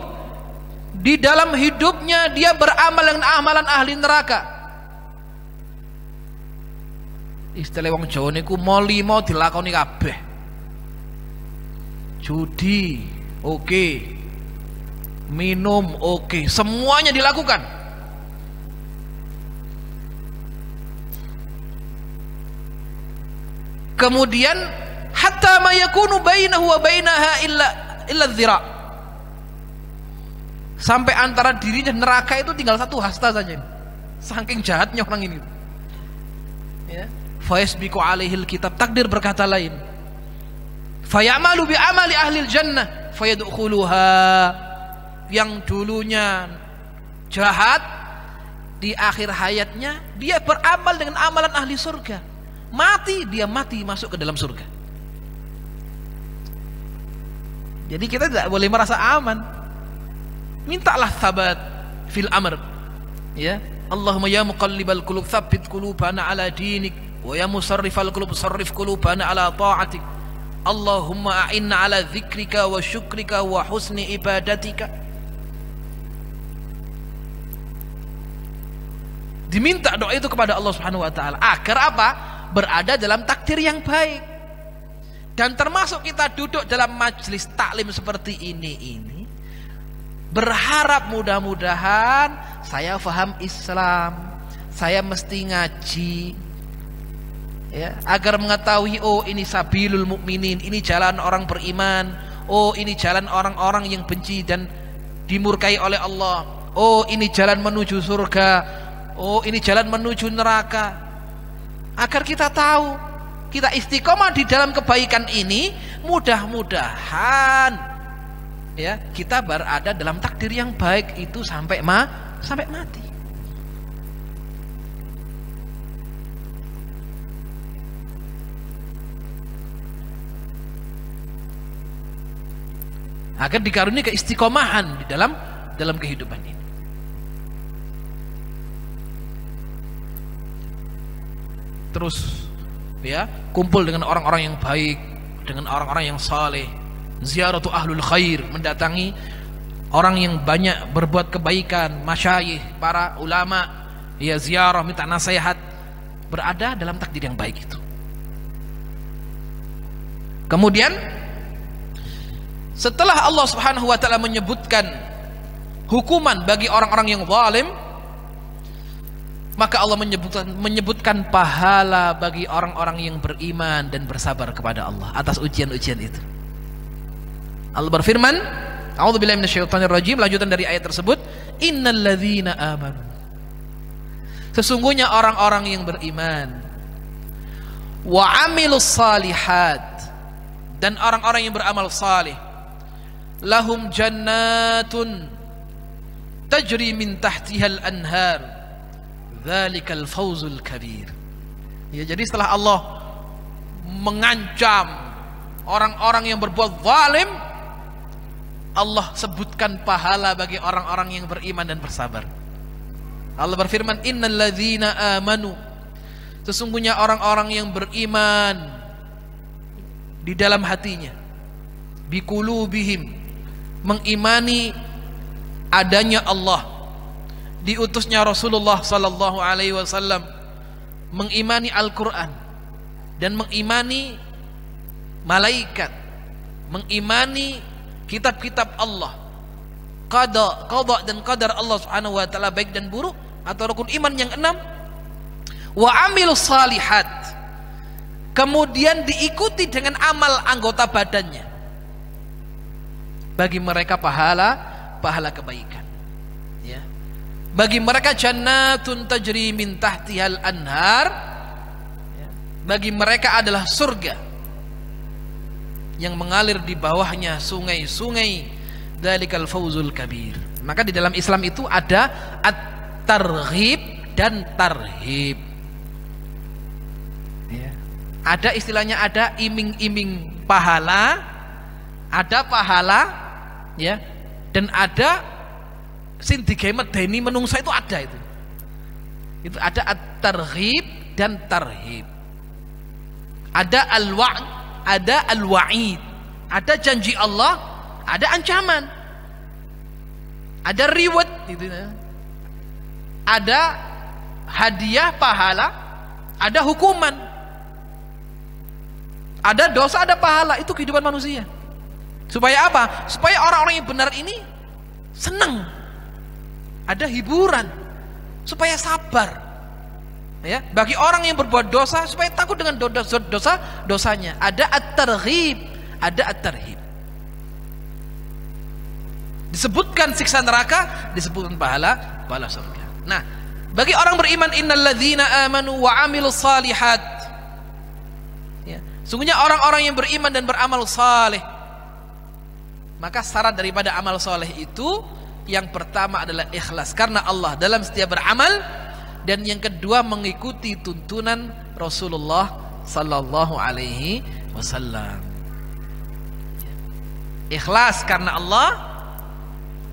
di dalam hidupnya dia beramal dengan amalan ahli neraka. Istilah wong Jawa niku moli mau dilakoni kabeh. Judi oke, minum oke, semuanya dilakukan. Kemudian hatta ma yakunu bainahu wa bainaha illa dhira'. Sampai antara dirinya neraka itu tinggal satu hasta saja. Saking jahatnya orang ini. Ya. Fa yasbiqu alaihil kitab, takdir berkata lain. Fa ya'malu bi amali ahlil jannah fayadkhuluha. Yang dulunya jahat, di akhir hayatnya dia beramal dengan amalan ahli surga. Mati, dia mati masuk ke dalam surga. Jadi kita tidak boleh merasa aman. Mintalah sabat fil amr. Ya, Allahumma ya muqallibal qulub tsabbit qulubana ala dinik, wa ya musarrifal qulub sarrif qulubana ala ta'atik. Allahumma a'inna ala dzikrika wa syukrika wa husni ibadatika. Diminta doa itu kepada Allah Subhanahu wa taala agar apa? Berada dalam takdir yang baik. Dan termasuk kita duduk dalam majelis taklim seperti ini berharap mudah-mudahan saya faham Islam, saya mesti ngaji, ya, agar mengetahui oh ini sabilul mukminin, ini jalan orang beriman, oh ini jalan orang-orang yang benci dan dimurkai oleh Allah, oh ini jalan menuju surga, oh ini jalan menuju neraka. Agar kita tahu, kita istiqomah di dalam kebaikan ini, mudah-mudahan ya kita berada dalam takdir yang baik itu sampai mati. Agar dikaruniai keistiqomahan di dalam kehidupan ini. Terus ya kumpul dengan orang-orang yang baik, dengan orang-orang yang saleh, ziaratu ahlul khair, mendatangi orang yang banyak berbuat kebaikan, masyayikh, para ulama, ya ziarah, minta nasihat, berada dalam takdir yang baik itu. Kemudian setelah Allah Subhanahu wa taala menyebutkan hukuman bagi orang-orang yang zalim, maka Allah menyebutkan pahala bagi orang-orang yang beriman dan bersabar kepada Allah atas ujian-ujian itu. Allah berfirman, a'udzubillahi minasyaitonir rajim, lanjutan dari ayat tersebut, innal ladzina amanu, sesungguhnya orang-orang yang beriman, wa amilus salihat, dan orang-orang yang beramal saleh, lahum jannatun tajri min tahtihal anhar, dzalikal fawzul kabir. Ya, jadi setelah Allah mengancam orang-orang yang berbuat zalim, Allah sebutkan pahala bagi orang-orang yang beriman dan bersabar. Allah berfirman, innal ladzina amanu, sesungguhnya orang-orang yang beriman di dalam hatinya, biqulubihim, mengimani adanya Allah, diutusnya Rasulullah sallallahu alaihi wasallam, mengimani Al-Qur'an dan mengimani malaikat, mengimani kitab-kitab Allah, qada dan qadar Allah Subhanahu wa taala baik dan buruk, atau rukun iman yang 6. Wa amilus salihat, kemudian diikuti dengan amal anggota badannya, bagi mereka pahala kebaikan. Ya. Bagi mereka jannatun tajri min tahtihal anhar, ya. Bagi mereka adalah surga yang mengalir di bawahnya sungai-sungai, dzalikal fawzul kabir. Maka di dalam Islam itu ada at-targhib dan tarhib. Ya. Ada istilahnya, ada iming-iming pahala, ada pahala, ya, dan ada sing digawe medeni menungsa, itu ada itu. Itu ada at-targhib dan tarhib. Ada al-wa'd, ada al-wa'id, ada janji Allah, ada ancaman, ada reward, gitu. Ada hadiah pahala, ada hukuman, ada dosa, ada pahala. Itu kehidupan manusia. Supaya apa? Supaya orang-orang yang benar ini senang, ada hiburan, supaya sabar. Ya, bagi orang yang berbuat dosa supaya takut dengan dosanya. Ada at-targhib, ada at-tarhib. Disebutkan siksa neraka, disebutkan pahala surga. Nah, bagi orang beriman, innalladzina amanu wa amilus salihat. Ya, sungguhnya orang-orang yang beriman dan beramal saleh. Maka syarat daripada amal saleh itu yang pertama adalah ikhlas karena Allah dalam setiap beramal, dan yang kedua mengikuti tuntunan Rasulullah sallallahu alaihi wasallam. Ikhlas karena Allah,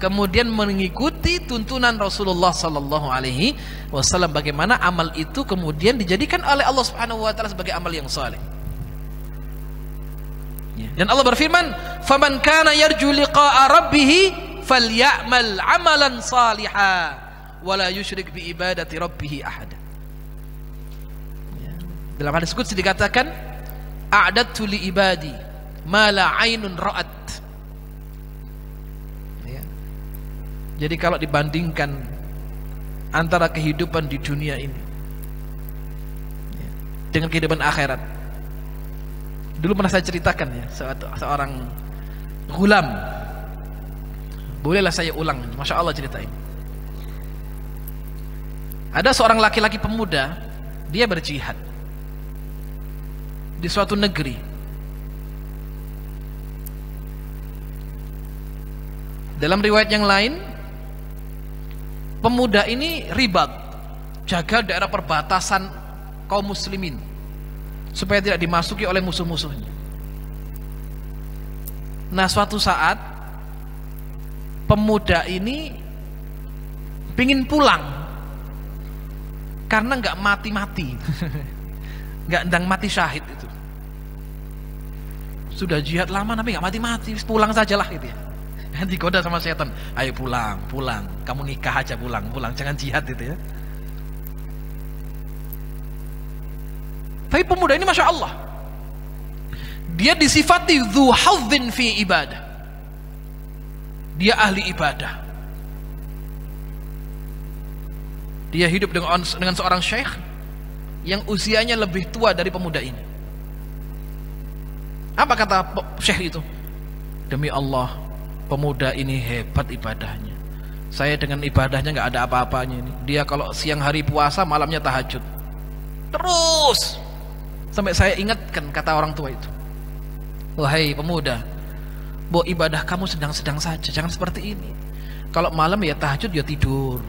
kemudian mengikuti tuntunan Rasulullah sallallahu alaihi wasallam, bagaimana amal itu kemudian dijadikan oleh Allah Subhanahu wa taala sebagai amal yang saleh. Dan Allah berfirman, "Faman kana yarju liqa'a rabbih falyamal 'amalan shalihan wa la yusyrik bi ibadati rabbih ahada." Dalam hadis qudsi dikatakan, "A'dadtu li ibadi ma la 'ainun ra'at." Jadi kalau dibandingkan antara kehidupan di dunia ini dengan kehidupan akhirat, dulu pernah saya ceritakan ya, seorang ghulam, bolehlah saya ulang, Masya Allah cerita ini. Ada seorang laki-laki pemuda, dia berjihad di suatu negeri. Dalam riwayat yang lain, pemuda ini ribat, jaga daerah perbatasan kaum muslimin supaya tidak dimasuki oleh musuh-musuhnya. Nah, suatu saat pemuda ini pingin pulang karena nggak mati-mati, nggak ndang mati syahid itu. Sudah jihad lama tapi nggak mati-mati, pulang sajalah gitu ya. Digoda sama setan, ayo pulang, kamu nikah aja, pulang, jangan jihad itu ya. Tapi pemuda ini Masya Allah, dia disifati dzu hadzin fi ibadah, dia ahli ibadah. Dia hidup dengan seorang syekh yang usianya lebih tua dari pemuda ini. Apa kata syekh itu? Demi Allah, pemuda ini hebat ibadahnya. Saya dengan ibadahnya nggak ada apa-apanya ini. Dia kalau siang hari puasa, malamnya tahajud terus. Sampai saya ingatkan kata orang tua itu, wahai pemuda, bahwa ibadah kamu sedang-sedang saja, jangan seperti ini. Kalau malam ya tahajud, ya tidur.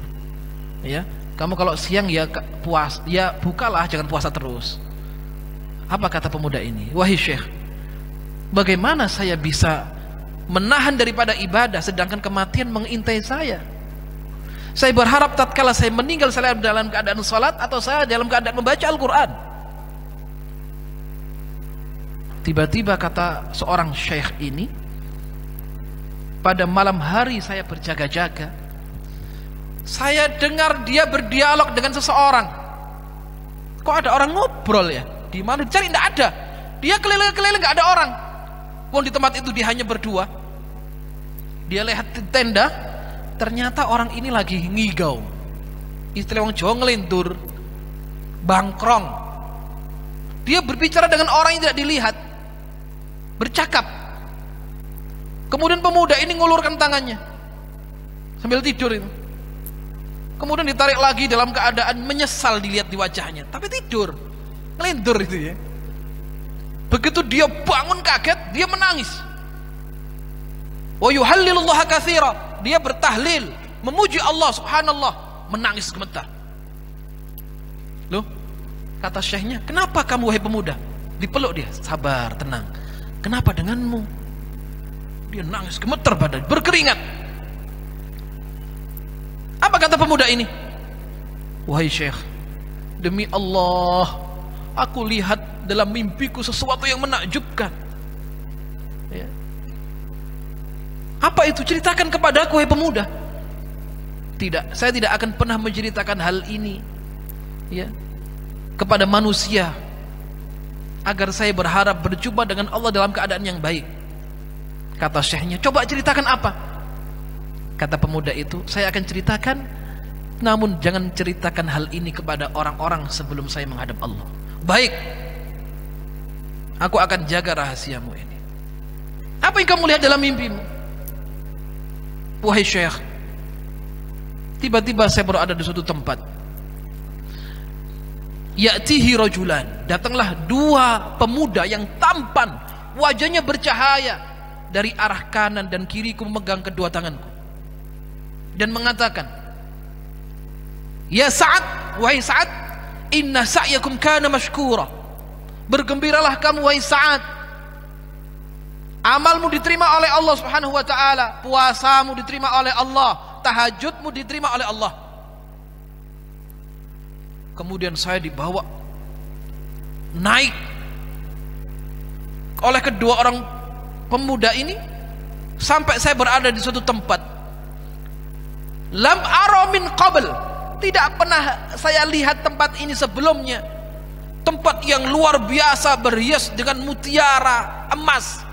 Ya, kamu kalau siang ya puas, ya bukalah, jangan puasa terus. Apa kata pemuda ini? Wahai syekh, bagaimana saya bisa menahan daripada ibadah sedangkan kematian mengintai saya? Saya berharap tatkala saya meninggal, saya dalam keadaan salat atau saya dalam keadaan membaca Al-Quran. Tiba-tiba kata seorang syekh ini, pada malam hari saya berjaga-jaga, saya dengar dia berdialog dengan seseorang. Kok ada orang ngobrol ya? Di mana dicari? Tidak ada. Dia keliling-keliling, nggak ada orang. Pun di tempat itu dia hanya berdua. Dia lihat tenda, ternyata orang ini lagi ngigau, istilah orang Jawa ngelindur, bangkrong. Dia berbicara dengan orang yang tidak dilihat, bercakap. Kemudian pemuda ini ngulurkan tangannya sambil tidur itu. Kemudian ditarik lagi dalam keadaan menyesal dilihat di wajahnya, tapi tidur, ngelindur itu ya. Begitu dia bangun kaget, dia menangis. Wa yuhallilullaha katsira, dia bertahlil, memuji Allah subhanallah, menangis gemetar. Loh, kata syekhnya, kenapa kamu wahai pemuda? Dipeluk dia, sabar, tenang. Kenapa denganmu? Dia nangis gemetar badan, berkeringat. Apa kata pemuda ini? Wahai syekh, demi Allah, aku lihat dalam mimpiku sesuatu yang menakjubkan. Ya. Apa itu? Ceritakan kepadaku, wahai pemuda. Tidak, saya tidak akan pernah menceritakan hal ini ya kepada manusia, agar saya berharap berjumpa dengan Allah dalam keadaan yang baik. Kata syekhnya, coba ceritakan apa? Kata pemuda itu, saya akan ceritakan Namun jangan ceritakan hal ini kepada orang-orang sebelum saya menghadap Allah. Baik, aku akan jaga rahasiamu ini. Apa yang kamu lihat dalam mimpimu? Wahai Syekh, tiba-tiba saya berada di suatu tempat. Ya'tihi rajulan, datanglah dua pemuda yang tampan, wajahnya bercahaya, dari arah kanan dan kiriku memegang kedua tanganku dan mengatakan, ya Sa'ad, wahai Sa'ad, inna sa'yakum kana mashkura. Bergembiralah kamu wahai Sa'ad, amalmu diterima oleh Allah Subhanahu wa taala, puasamu diterima oleh Allah, tahajudmu diterima oleh Allah. Kemudian saya dibawa naik oleh kedua orang pemuda ini sampai saya berada di suatu tempat. Lam ara min qabl, tidak pernah saya lihat tempat ini sebelumnya. Tempat yang luar biasa, berhias dengan mutiara, emas.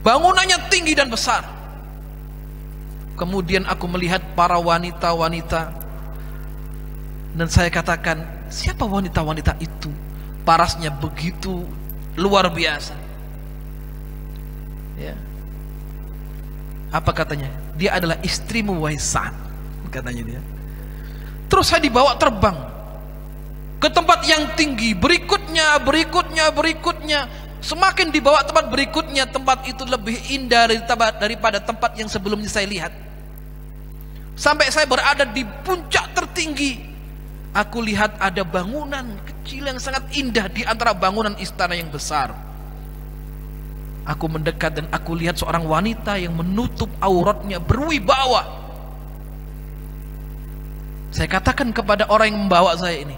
Bangunannya tinggi dan besar. Kemudian aku melihat para wanita-wanita dan saya katakan, siapa wanita-wanita itu? Parasnya begitu luar biasa. Ya. Apa katanya? Dia adalah istrimu wahai Sa'ad, katanya dia. Terus saya dibawa terbang ke tempat yang tinggi, berikutnya. Semakin dibawa tempat berikutnya, tempat itu lebih indah daripada tempat yang sebelumnya saya lihat. Sampai saya berada di puncak tertinggi. Aku lihat ada bangunan kecil yang sangat indah di antara bangunan istana yang besar. Aku mendekat dan aku lihat seorang wanita yang menutup auratnya berwibawa. Saya katakan kepada orang yang membawa saya ini,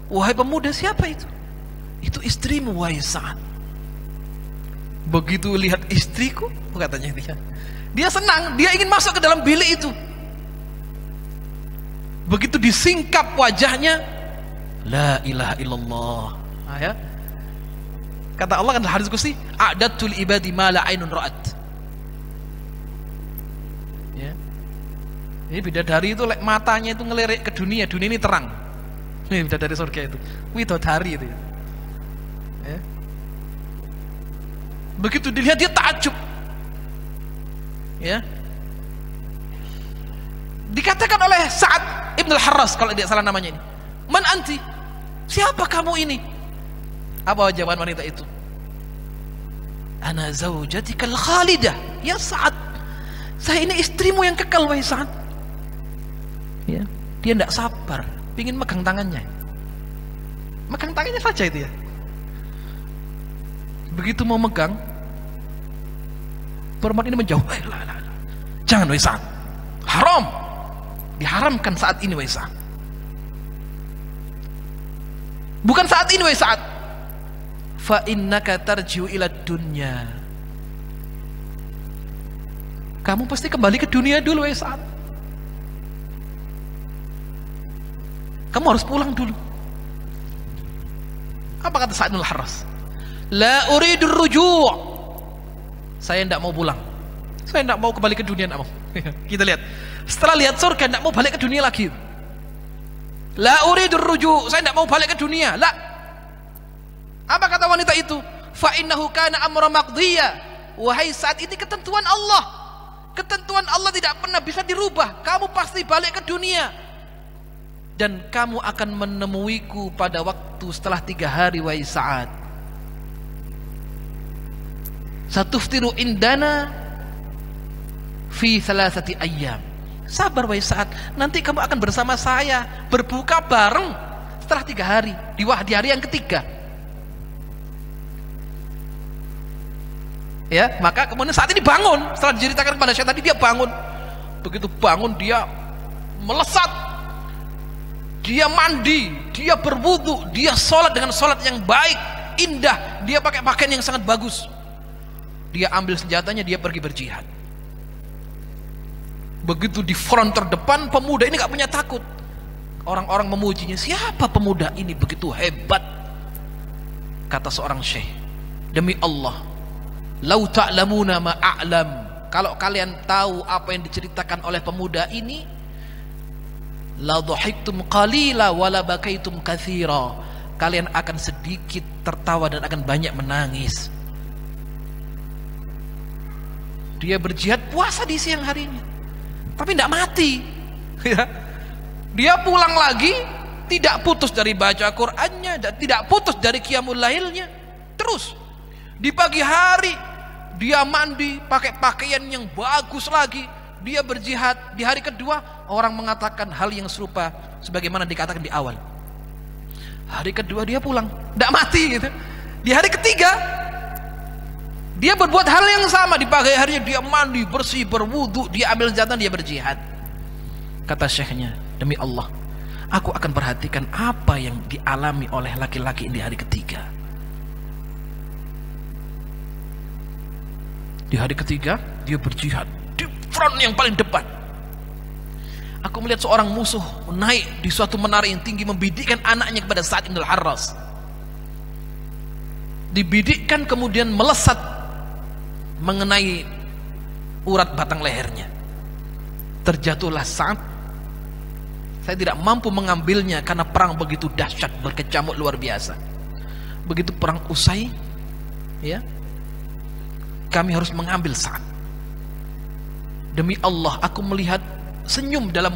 wahai pemuda, siapa itu? Itu istrimu wahai Sa'ad. Begitu lihat istriku, katanya dia senang, dia ingin masuk ke dalam bilik itu. Begitu disingkap wajahnya, la ilaha illallah. Ya. Kata Allah kan dalam hadis qudsi, a'datul ibadi ma la ainun ra'at. Ya. Ini bidadari itu matanya itu ngelirik ke dunia, dunia ini terang. Ini bidadari surga itu. Widodari itu. Ya. Begitu dilihat dia takjub. Ya. Dikatakan oleh Sa'ad Ibn al-Harras, kalau tidak salah namanya ini, man anti? Siapa kamu ini? Apa jawaban wanita itu? Ana zawjatikal khalidah. Ya Sa'ad, saya ini istrimu yang kekal wahai Sa'ad. Ya, dia tidak sabar, ingin megang tangannya. Megang tangannya saja itu ya. Begitu mau megang, perempuan ini menjauh. Jangan wahai Sa'ad, haram. Diharamkan saat ini wahai Sa'ad. Bukan saat ini wahai Sa'ad. Fa innaka tarji'u ila dunya. Kamu pasti kembali ke dunia dulu wahai Sa'ad. Kamu harus pulang dulu. Apa kata Sa'ad bin Al-Harras? La uridur ruju'. Saya tidak mau pulang. Saya tidak mau kembali ke dunia, tidak mau. Kita lihat. Setelah lihat surga, tidak mau balik ke dunia lagi. La uridur ruju', saya tidak mau balik ke dunia. La. Apa kata wanita itu? Fa innahu kana amra maqdiya. Wahai Sa'ad, ini ketentuan Allah. Ketentuan Allah tidak pernah bisa dirubah. Kamu pasti balik ke dunia. Dan kamu akan menemuiku pada waktu setelah 3 hari wahai Sa'ad. Satuftiru indana fi 3 ayyam. Sabar wahai Sa'ad, nanti kamu akan bersama saya berbuka bareng setelah 3 hari, di hari yang ketiga. Ya, maka kemudian saat ini bangun, setelah diceritakan kepada saya tadi, dia bangun. Begitu bangun dia melesat, dia mandi, dia berwudu, dia sholat dengan sholat yang baik, indah, dia pakai pakaian yang sangat bagus. Dia ambil senjatanya, dia pergi berjihad. Begitu di front terdepan, pemuda ini gak punya takut. Orang-orang memujinya, siapa pemuda ini begitu hebat? Kata seorang syekh, demi Allah, lau ta'lamuna ma a'lam, kalau kalian tahu apa yang diceritakan oleh pemuda ini, la dhahiktum qalila wa la bakaitum katsira. Kalian akan sedikit tertawa dan akan banyak menangis. Dia berjihad puasa di siang harinya, tapi tidak mati. Dia pulang lagi, tidak putus dari baca Qur'annya, dan tidak putus dari qiyamul lailnya. Terus di pagi hari dia mandi, pakai pakaian yang bagus lagi, dia berjihad. Di hari kedua orang mengatakan hal yang serupa sebagaimana dikatakan di awal. Hari kedua dia pulang, tidak mati gitu. Di hari ketiga dia berbuat hal yang sama. Di pagi harinya dia mandi, bersih, berwudu, dia ambil senjata, dia berjihad. Kata syekhnya, demi Allah, aku akan perhatikan apa yang dialami oleh laki-laki di hari ketiga. Di hari ketiga dia berjihad di front yang paling depan. Aku melihat seorang musuh naik di suatu menara yang tinggi, membidikkan anaknya kepada Sa'ad bin Al-Harras. Dibidikkan kemudian melesat mengenai urat batang lehernya. Terjatuhlah Sa'ad. Saya tidak mampu mengambilnya karena perang begitu dahsyat, berkecamuk luar biasa. Begitu perang usai, ya, kami harus mengambil Sa'ad. Demi Allah, aku melihat senyum dalam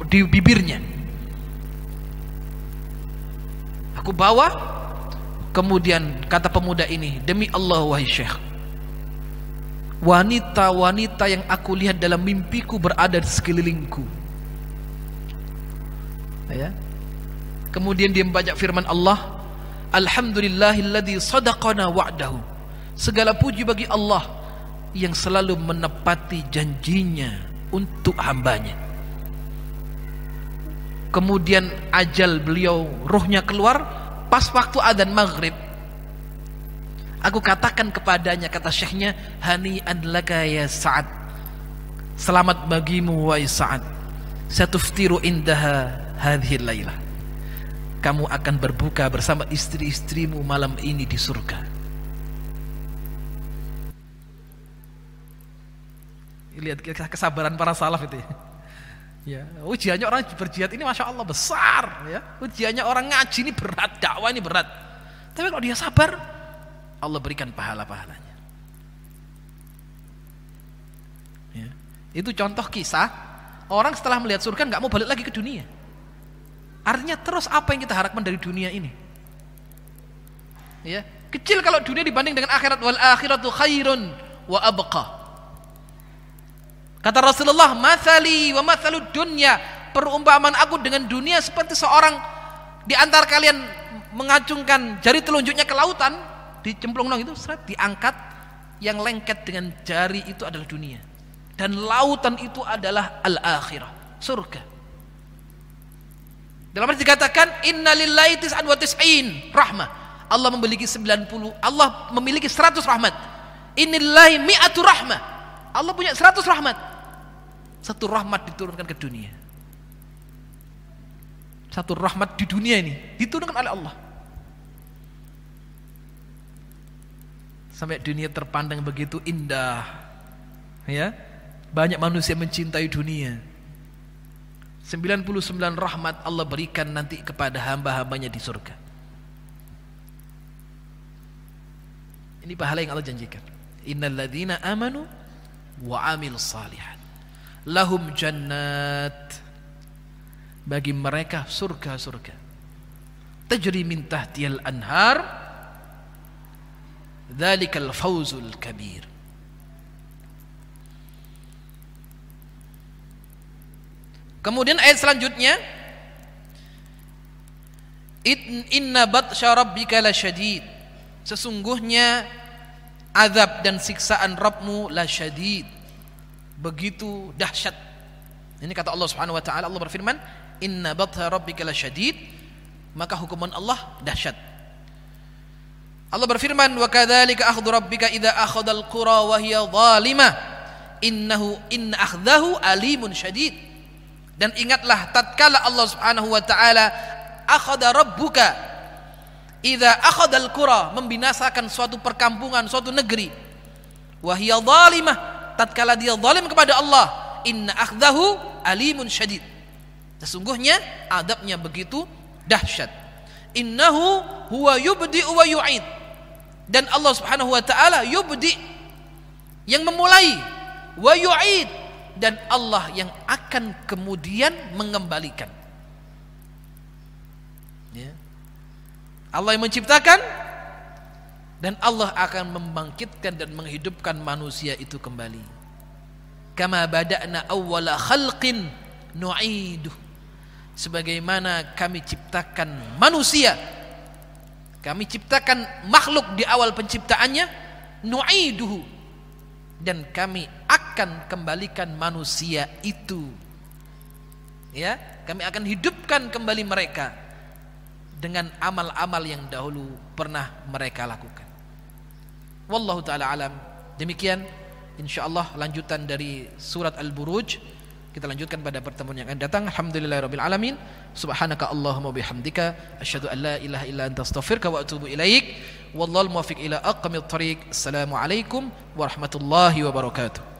di bibirnya. Aku bawa, kemudian kata pemuda ini, demi Allah wahai Syekh, wanita-wanita yang aku lihat dalam mimpiku berada di sekelilingku. Ya. Kemudian dia membaca firman Allah, alhamdulillahilladzi sadaqana wa'dahu. Segala puji bagi Allah yang selalu menepati janjinya untuk hambanya. Kemudian ajal beliau, ruhnya keluar pas waktu adzan maghrib. Aku katakan kepadanya, kata syekhnya, hani'an laka ya Sa'ad, selamat bagimu wahai Sa'ad, satuftiru indaha hadhil lailah, kamu akan berbuka bersama istri-istrimu malam ini di surga. Lihat kesabaran para salaf itu ya. Ujiannya orang berjihad ini masya Allah besar ya. Ujiannya orang ngaji ini berat, dakwah ini berat, tapi kalau dia sabar, Allah berikan pahala-pahalanya ya. Itu contoh kisah orang setelah melihat surga nggak mau balik lagi ke dunia. Artinya terus apa yang kita harapkan dari dunia ini ya, kecil kalau dunia dibanding dengan akhirat. Wal akhiratu khairun wa abqa. Kata Rasulullah, mathali wa mathalud dunya, perumpamaan aku dengan dunia seperti seorang di antara kalian mengacungkan jari telunjuknya ke lautan, dicemplung itu, seret, diangkat, yang lengket dengan jari itu adalah dunia, dan lautan itu adalah al-akhirah, surga. Dalam hadis dikatakan, inna lillahi tis'an wa tis'in rahmah, Allah memiliki 90, Allah memiliki 100 rahmat. Innillahi mi'atu rahmah, Allah punya 100 rahmat. Satu rahmat diturunkan ke dunia. Satu rahmat di dunia ini diturunkan oleh Allah. Sampai dunia terpandang begitu indah. Ya. Banyak manusia mencintai dunia. 99 rahmat Allah berikan nanti kepada hamba-hambanya di surga. Ini pahala yang Allah janjikan. Innal ladzina amanu wa amilus shalihat lahum jannat, bagi mereka surga-surga, tajri min tahtihal anhar, dzalikal fawzul kabir. Kemudian ayat selanjutnya, inna batsya rabbika lasyadid, sesungguhnya azab dan siksaan Rabbmu lasyadid, begitu dahsyat. Ini kata Allah Subhanahu wa taala, Allah berfirman, inna batsya rabbika lasyadid, maka hukuman Allah dahsyat. Allah berfirman, wa kadzalika akhdhu rabbika idza akhadhal qura wa hiya zalimah innahu in akhdahu alimun syadid. Dan ingatlah tatkala Allah Subhanahu wa taala akhadha rabbuka idza akhadhal qura, membinasakan suatu perkampungan, suatu negeri, wa hiya zalimah, tatkala dia zalim kepada Allah, inna akhdahu alimun syadid. Sesungguhnya adabnya begitu dahsyat. Innahu huwa yubdi'u wa yu'id. Dan Allah Subhanahu wa taala yubdi, yang memulai, wa yu'id, dan Allah yang akan kemudian mengembalikan. Ya. Allah yang menciptakan dan Allah akan membangkitkan dan menghidupkan manusia itu kembali. Kama bada'na awwala khalqin nu'iduh. Sebagaimana kami ciptakan manusia, kami ciptakan makhluk di awal penciptaannya, nu'iduhu, dan kami akan kembalikan manusia itu. Ya, kami akan hidupkan kembali mereka dengan amal-amal yang dahulu pernah mereka lakukan. Wallahu ta'ala alam. Demikian insyaallah lanjutan dari surat Al-Buruj. Kita lanjutkan pada pertemuan yang akan datang. Alhamdulillahirabbil alamin. Subhanaka Allahumma bihamdika asyhadu an la ilaha illa anta astaghfiruka wa atubu ilaik. Wallahul muwaffiq ila aqwamit thoriq. Assalamualaikum warahmatullahi wabarakatuh.